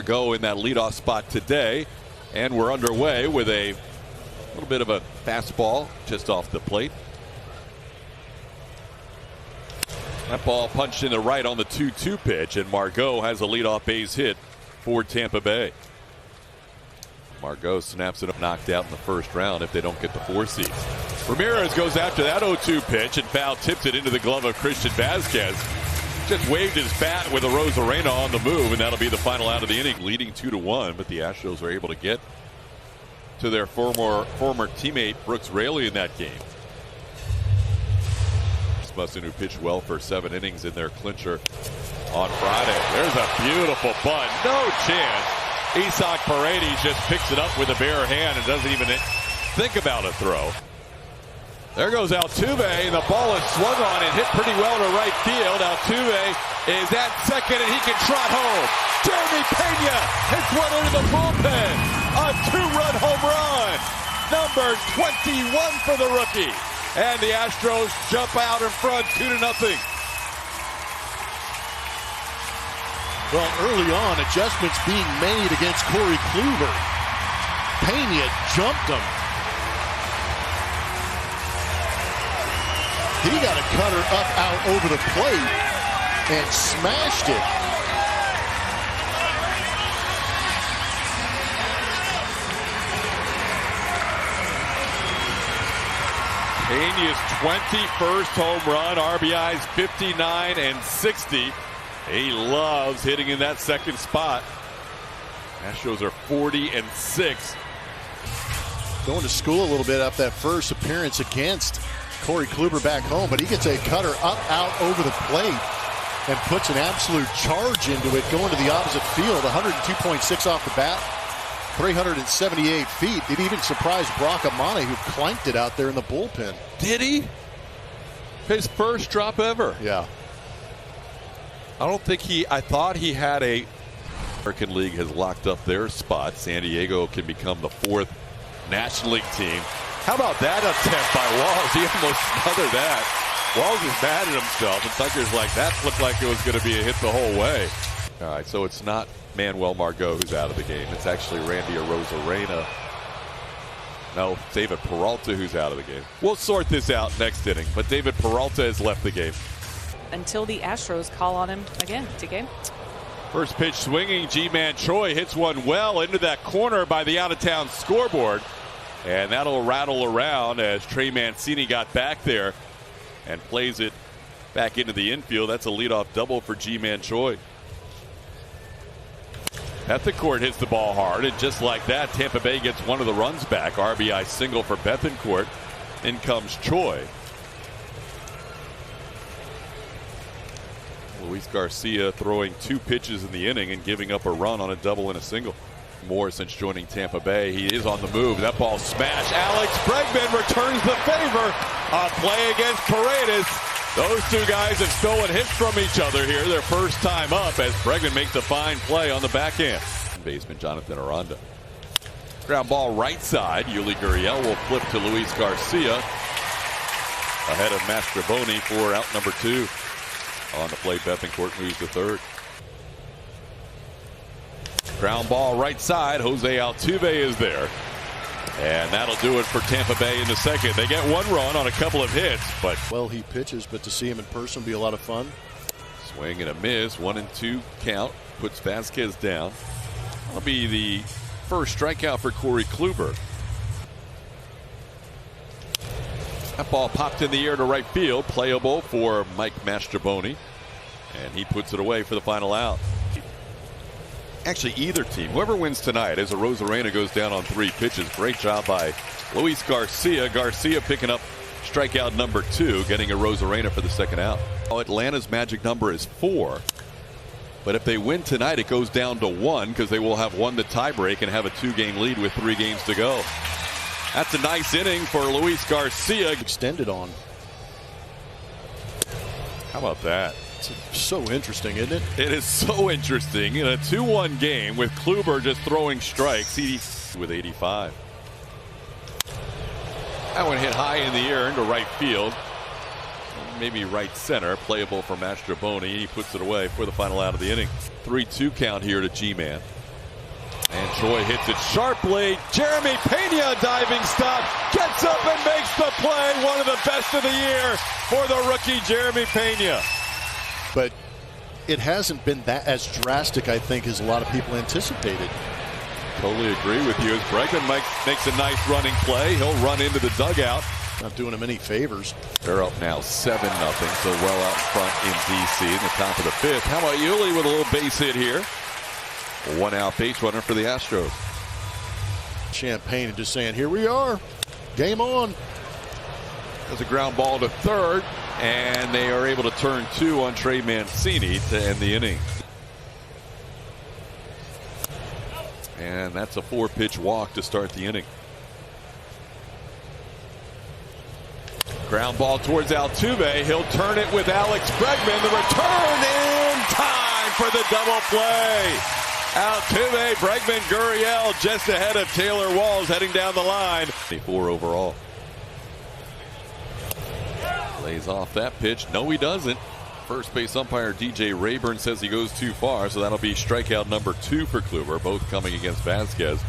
Margot in that leadoff spot today, and we're underway with a little bit of a fastball just off the plate. That ball punched in the right on the 2-2 pitch, and Margot has a leadoff base hit for Tampa Bay. Margot snaps it up, knocked out in the first round if they don't get the 4 seed. Ramirez goes after that 0-2 pitch and foul tips it into the glove of Christian Vasquez. Just waved his bat with a Rosarena on the move, and that'll be the final out of the inning, leading 2-1. But the Astros are able to get to their former teammate Brooks Raley in that game. Rasmussen, who pitched well for 7 innings in their clincher on Friday. There's a beautiful bunt, no chance. Isaac Paredes just picks it up with a bare hand and doesn't even think about a throw. There goes Altuve, and the ball is swung on and hit pretty well to right field. Altuve is at second, and he can trot home. Jeremy Pena hits one into the bullpen. A 2-run home run. Number 21 for the rookie. And the Astros jump out in front 2-0. Well, early on, adjustments being made against Corey Kluber. Pena jumped him. He got a cutter up out over the plate and smashed it. Pena's 21st home run, RBIs 59 and 60. He loves hitting in that second spot. Astros are 40-6. Going to school a little bit up that first appearance against Corey Kluber back home, but he gets a cutter up out over the plate and puts an absolute charge into it, going to the opposite field. 102.6 off the bat, 378 feet. It even surprised Brock Amane, who clanked it out there in the bullpen. Did he? His first drop ever. Yeah. I thought he had a. American League has locked up their spot. San Diego can become the 4th National League team. How about that attempt by Walls? He almost smothered that. Walls is mad at himself, and Tucker's like, that looked like it was going to be a hit the whole way. All right, so it's not Manuel Margot who's out of the game. It's actually Randy Arozarena. No, David Peralta who's out of the game. We'll sort this out next inning, but David Peralta has left the game. Until the Astros call on him again. TK. First pitch swinging, G-Man Choi hits one well into that corner by the out-of-town scoreboard. And that'll rattle around as Trey Mancini got back there and plays it back into the infield. That's a leadoff double for G-Man Choi. Bethancourt hits the ball hard, and just like that, Tampa Bay gets one of the runs back. RBI single for Bethancourt. In comes Choi. Luis Garcia throwing 2 pitches in the inning and giving up a run on a double and a single. More since joining Tampa Bay. He is on the move. That ball smashed. Alex Bregman returns the favor. A play against Paredes. Those 2 guys have stolen hits from each other here. Their first time up as Bregman makes a fine play on the backhand. Baseman Jonathan Aranda. Ground ball right side. Yuli Gurriel will flip to Luis Garcia. Ahead of Mastroboni for out number 2. On the plate, Bethancourt moves to third. Ground ball right side. Jose Altuve is there. And that'll do it for Tampa Bay in the second. They get 1 run on a couple of hits, but Well, he pitches, but to see him in person will be a lot of fun. Swing and a miss. 1-2 count. Puts Vasquez down. That'll be the first strikeout for Corey Kluber. That ball popped in the air to right field. Playable for Mike Mastroboni. And he puts it away for the final out. Actually, either team, whoever wins tonight, as Arozarena goes down on 3 pitches. Great job by Luis Garcia. Garcia picking up strikeout number 2, getting Arozarena for the second out. Atlanta's magic number is 4. But if they win tonight, it goes down to 1 because they will have won the tiebreak and have a 2-game lead with 3 games to go. That's a nice inning for Luis Garcia. Extended on. How about that? It's so interesting, isn't it? It is so interesting. In a 2-1 game with Kluber just throwing strikes. He with 85. That one hit high in the air into right field. Maybe right center. Playable for Mastroboni. He puts it away for the final out of the inning. 3-2 count here to G-Man. And Choi hits it sharply. Jeremy Pena diving stop. Gets up and makes the play. One of the best of the year for the rookie Jeremy Pena. But it hasn't been that as drastic, I think, as a lot of people anticipated. Totally agree with you. As Bregman makes a nice running play, he'll run into the dugout. Not doing him any favors. They're up now 7-0, so well out front in D.C. in the top of the 5th. How about Yuli with a little base hit here? A one-out base runner for the Astros. Champagne just saying, here we are. Game on. There's a ground ball to third, and they are able to turn 2 on Trey Mancini to end the inning. And that's a 4-pitch walk to start the inning. Ground ball towards Altuve. He'll turn it with Alex Bregman. The return in time for the double play. Altuve, Bregman, Gurriel just ahead of Taylor Walls heading down the line. 4 overall. Lays off that pitch. No, he doesn't. First base umpire DJ Rayburn says he goes too far, so that'll be strikeout number 2 for Kluber, both coming against Vasquez.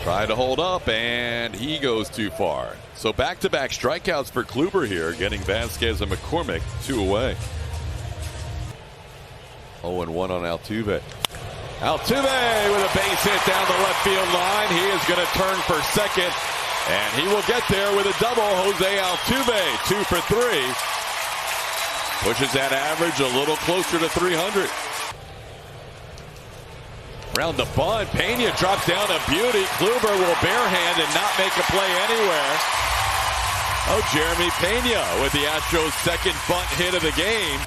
Try to hold up, and he goes too far. So back-to-back strikeouts for Kluber here, getting Vasquez and McCormick 2 away. 0-1 on Altuve. Altuve with a base hit down the left field line. He is going to turn for second, and he will get there with a double. Jose Altuve, 2 for 3. Pushes that average a little closer to 300. Around the bunt, Pena drops down a beauty. Kluber will barehand and not make a play anywhere. Oh, Jeremy Pena with the Astros' second bunt hit of the game.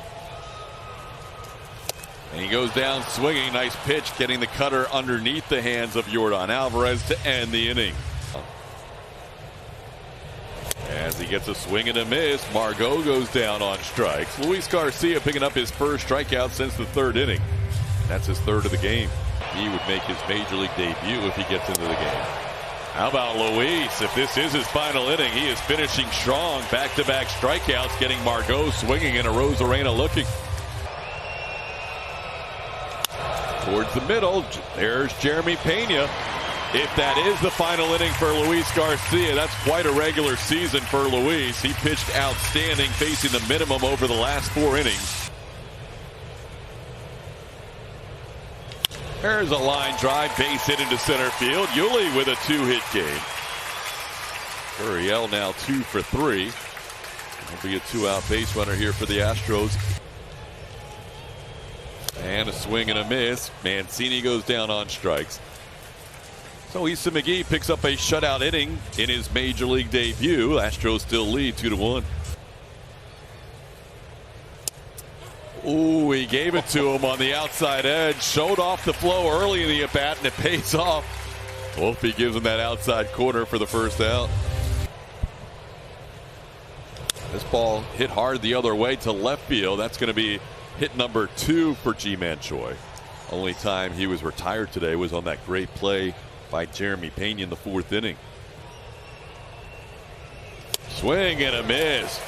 And he goes down swinging. Nice pitch, getting the cutter underneath the hands of Yordan Alvarez to end the inning. As he gets a swing and a miss, Margot goes down on strikes. Luis Garcia picking up his first strikeout since the 3rd inning. That's his 3rd of the game. He would make his major league debut if he gets into the game. How about Luis? If this is his final inning, he is finishing strong. Back-to-back strikeouts, getting Margot swinging and Arozarena looking. Towards the middle, there's Jeremy Pena. If that is the final inning for Luis Garcia, that's quite a regular season for Luis. He pitched outstanding, facing the minimum over the last 4 innings. There's a line drive, base hit into center field. Yuli with a 2-hit game. Gurriel now 2 for 3. He'll be a 2-out base runner here for the Astros. And a swing and a miss. Mancini goes down on strikes. So Issa McGee picks up a shutout inning in his major league debut. Astros still lead 2-1. Ooh, he gave it to him on the outside edge. Showed off the flow early in the at-bat, and it pays off. Wolfie gives him that outside corner for the first out. This ball hit hard the other way to left field. That's going to be hit number 2 for Ji-Man Choi. Only time he was retired today was on that great play by Jeremy Pena in the 4th inning. Swing and a miss.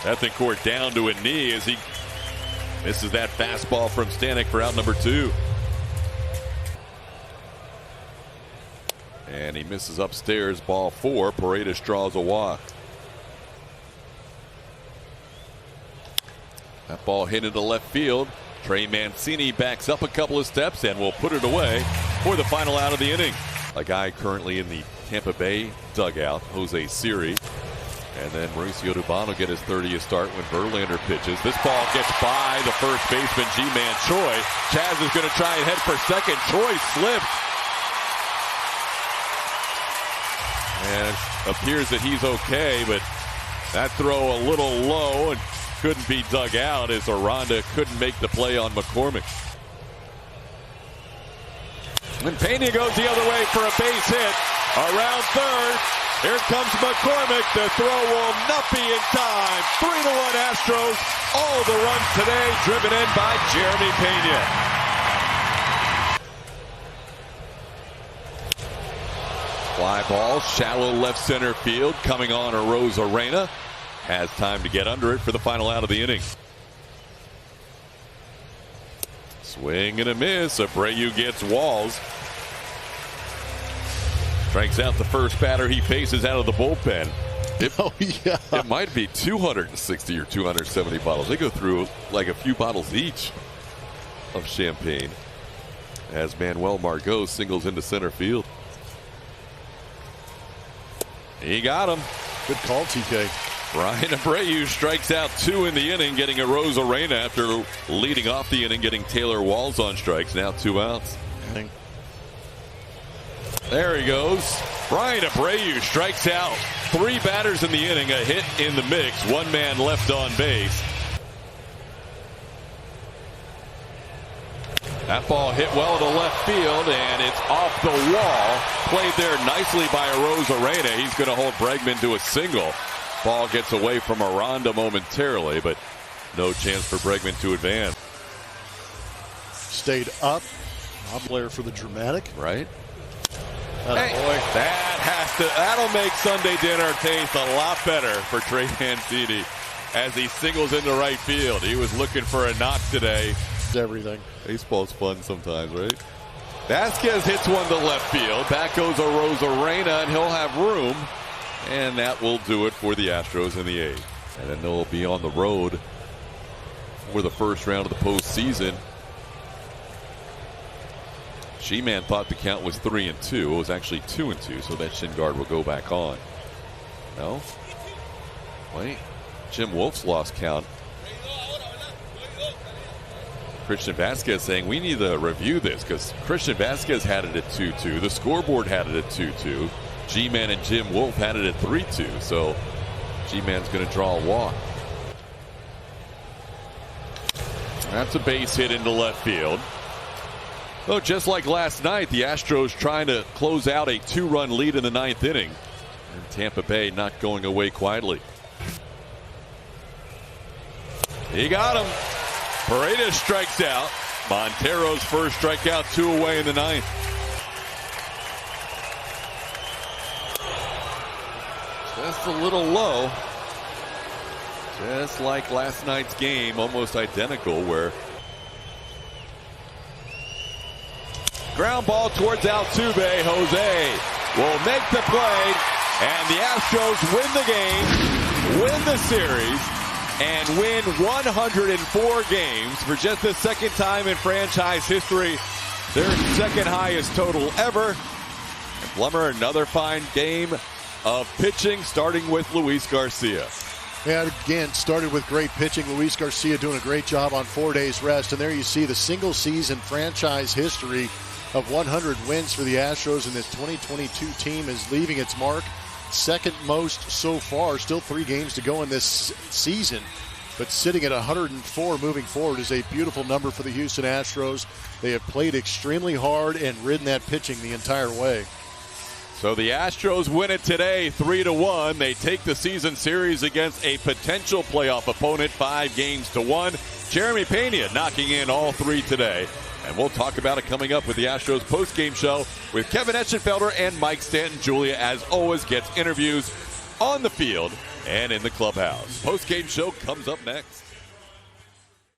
Bethancourt down to a knee as he misses that fastball from Stanek for out number 2. And he misses upstairs, ball 4. Paredes draws a walk. That ball hit into left field. Trey Mancini backs up a couple of steps and will put it away for the final out of the inning. A guy currently in the Tampa Bay dugout, Jose Siri. And then Mauricio Dubon will get his 30th start when Verlander pitches. This ball gets by the first baseman, Ji-Man Choi. Chaz is going to try and head for second. Choi slips. And it appears that he's okay, but that throw a little low and couldn't be dug out as Aranda couldn't make the play on McCormick. And Pena goes the other way for a base hit. Around third. Here comes McCormick. The throw will not be in time. 3-1 Astros. All the runs today driven in by Jeremy Pena. Fly ball, shallow left center field. Coming on Arozarena. Has time to get under it for the final out of the inning. Swing and a miss. Abreu gets walls. Strikes out the first batter he faces out of the bullpen. It might be 260 or 270 bottles. They go through like a few bottles each of champagne as Manuel Margot singles into center field. He got him. Good call, TK. Brian Abreu strikes out 2 in the inning, getting a Rosarena after leading off the inning, getting Taylor Walls on strikes. Now 2 outs. There he goes. Brian Abreu strikes out 3 batters in the inning, a hit in the mix, 1 man left on base. That ball hit well to left field, and it's off the wall. Played there nicely by Rosarena. He's going to hold Bregman to a single. Ball gets away from Aranda momentarily, but no chance for Bregman to advance. Stayed up. Player for the dramatic. Right. Hey, that'll make Sunday dinner taste a lot better for Trey Mancini as he singles into right field. He was looking for a knock today. Everything. Baseball's fun sometimes, right? Vasquez hits one to left field. Back goes a Rosarena, and he'll have room. And that will do it for the Astros in the 8th. And then they'll be on the road for the first round of the postseason. G-Man thought the count was 3-2. It was actually 2-2, so that shin guard will go back on. No? Wait. Jim Wolf's lost count. Christian Vasquez saying we need to review this because Christian Vasquez had it at 2-2. The scoreboard had it at 2-2. G-Man and Jim Wolf had it at 3-2. So G-Man's going to draw a walk. That's a base hit into left field. Oh, just like last night, the Astros trying to close out a 2-run lead in the 9th inning. And Tampa Bay not going away quietly. He got him. Paredes strikes out. Montero's first strikeout, 2 away in the 9th. Just a little low. Just like last night's game, almost identical, where ground ball towards Altuve. Jose will make the play, and the Astros win the game, win the series, and win 104 games for just the 2nd time in franchise history. Their 2nd highest total ever. And Blummer, another fine game of pitching, starting with Luis Garcia. And again, started with great pitching. Luis Garcia doing a great job on 4 days rest. And there you see the single season franchise history of 100 wins for the Astros, and this 2022 team is leaving its mark. 2nd most so far. Still 3 games to go in this season, but sitting at 104 moving forward is a beautiful number for the Houston Astros. They have played extremely hard and ridden that pitching the entire way. So the Astros win it today, 3-1. They take the season series against a potential playoff opponent, 5-1. Jeremy Pena knocking in all 3 today. And we'll talk about it coming up with the Astros postgame show with Kevin Etchenfelder and Mike Stanton. Julia, as always, gets interviews on the field and in the clubhouse. Postgame show comes up next.